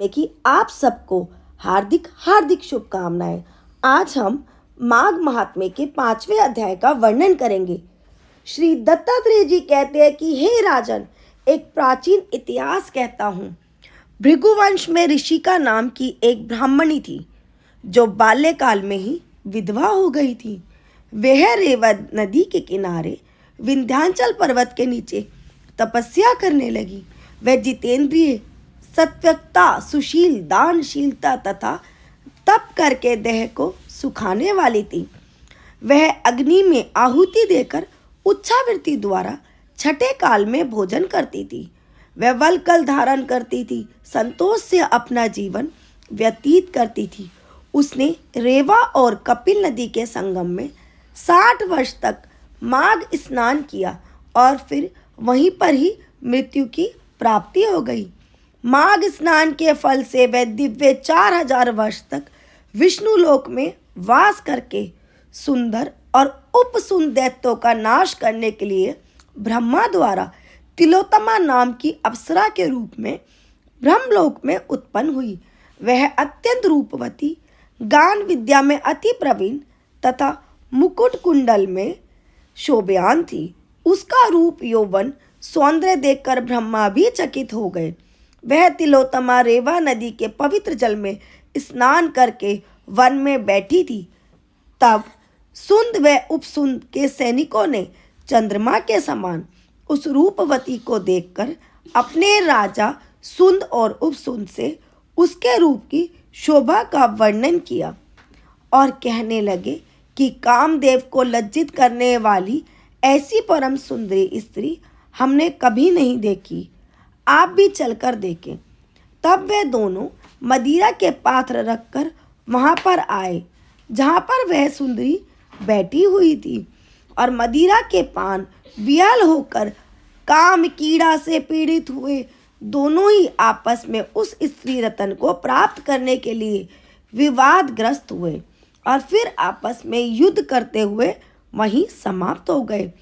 में कि आप सबको हार्दिक हार्दिक शुभकामनाएं। आज हम माघ महात्म्य के 5वें अध्याय का वर्णन करेंगे। श्री दत्तात्रेय जी कहते हैं कि हे राजन, एक प्राचीन इतिहास कहता हूँ। भृगुवंश में ऋषि का नाम की एक ब्राह्मणी थी जो बाल्यकाल में ही विधवा हो गई थी। वह रेवा नदी के किनारे विंध्याचल पर्वत के नीचे तपस्या करने लगी। वह जितेंद्रिय, सत्वक्ता, सुशील, दानशीलता तथा तप करके देह को सुखाने वाली थी। वह अग्नि में आहुति देकर उच्छावृत्ति द्वारा छठे काल में भोजन करती थी। वह वल्कल धारण करती थी, संतोष से अपना जीवन व्यतीत करती थी। उसने रेवा और कपिल नदी के संगम में 60 वर्ष तक माघ स्नान किया और फिर वहीं पर ही मृत्यु की प्राप्ति हो गई। माघ स्नान के फल से वह दिव्य 4000 वर्ष तक विष्णु लोक में वास करके सुंदर और उपसुंद दैत्यों का नाश करने के लिए ब्रह्मा द्वारा तिलोत्तमा नाम की अप्सरा के रूप में ब्रह्मलोक में उत्पन्न हुई। वह अत्यंत रूपवती, गान विद्या में अति प्रवीण तथा मुकुट कुंडल में शोभयान थी। उसका रूप, यौवन, सौंदर्य देखकर ब्रह्मा भी चकित हो गए। वह तिलोत्तमा रेवा नदी के पवित्र जल में स्नान करके वन में बैठी थी। तब सुंद व उपसुंद के सैनिकों ने चंद्रमा के समान उस रूपवती को देखकर अपने राजा सुंद और उपसुंद से उसके रूप की शोभा का वर्णन किया और कहने लगे कि कामदेव को लज्जित करने वाली ऐसी परम सुंदरी स्त्री हमने कभी नहीं देखी। आप भी चलकर देखें। तब वे दोनों मदिरा के पात्र रखकर वहां पर आए जहां पर वह सुंदरी बैठी हुई थी, और मदिरा के पान वियल होकर काम कीड़ा से पीड़ित हुए दोनों ही आपस में उस स्त्री रतन को प्राप्त करने के लिए विवादग्रस्त हुए और फिर आपस में युद्ध करते हुए वहीं समाप्त हो गए।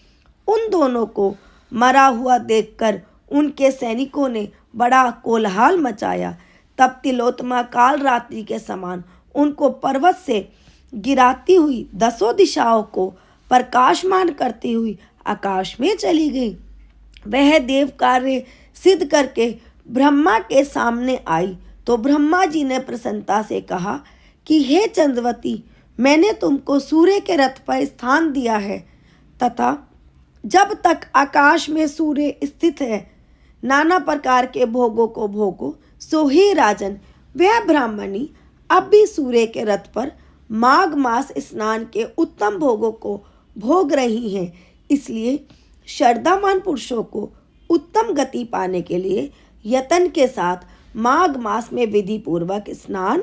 उन दोनों को मरा हुआ देखकर उनके सैनिकों ने बड़ा कोलाहल मचाया। तब तिलोत्तमा काल रात्रि के समान उनको पर्वत से गिराती हुई 10 दिशाओं को प्रकाशमान करती हुई आकाश में चली गई। वह देव कार्य सिद्ध करके ब्रह्मा के सामने आई तो ब्रह्मा जी ने प्रसन्नता से कहा कि हे चंद्रवती, मैंने तुमको सूर्य के रथ पर स्थान दिया है तथा जब तक आकाश में सूर्य स्थित है नाना प्रकार के भोगों को भोगो। सो हे राजन, वह ब्राह्मणी अब भी सूर्य के रथ पर माघ मास स्नान के उत्तम भोगों को भोग रही हैं। इसलिए श्रद्धावान पुरुषों को उत्तम गति पाने के लिए यत्न के साथ माघ मास में विधि पूर्वक स्नान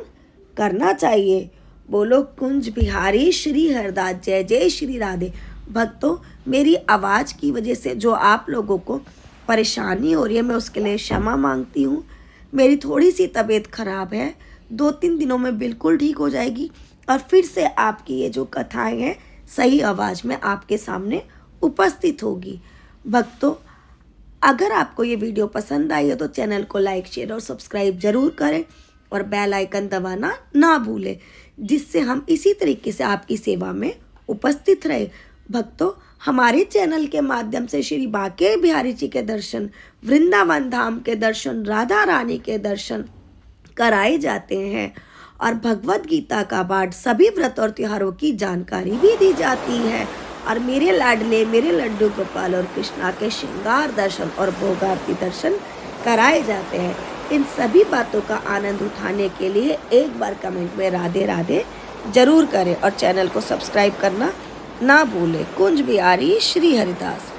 करना चाहिए। बोलो कुंज बिहारी श्री हरदास, जय जय श्री राधे। भक्तों, मेरी आवाज़ की वजह से जो आप लोगों को परेशानी हो रही है, मैं उसके लिए क्षमा मांगती हूँ। मेरी थोड़ी सी तबीयत खराब है, 2-3 दिनों में बिल्कुल ठीक हो जाएगी और फिर से आपकी ये जो कथाएं हैं सही आवाज़ में आपके सामने उपस्थित होगी। भक्तों, अगर आपको ये वीडियो पसंद आई है तो चैनल को लाइक, शेयर और सब्सक्राइब जरूर करें और बेल आइकन दबाना ना भूलें, जिससे हम इसी तरीके से आपकी सेवा में उपस्थित रहे। भक्तों, हमारे चैनल के माध्यम से श्री बांके बिहारी जी के दर्शन, वृंदावन धाम के दर्शन, राधा रानी के दर्शन कराए जाते हैं और भगवत गीता का पाठ, सभी व्रत और त्योहारों की जानकारी भी दी जाती है और मेरे लाडले, मेरे लड्डू गोपाल और कृष्णा के श्रृंगार दर्शन और भोगारती दर्शन कराए जाते हैं। इन सभी बातों का आनंद उठाने के लिए एक बार कमेंट में राधे राधे जरूर करें और चैनल को सब्सक्राइब करना ना भूलें। कुंज बिहारी श्री हरिदास।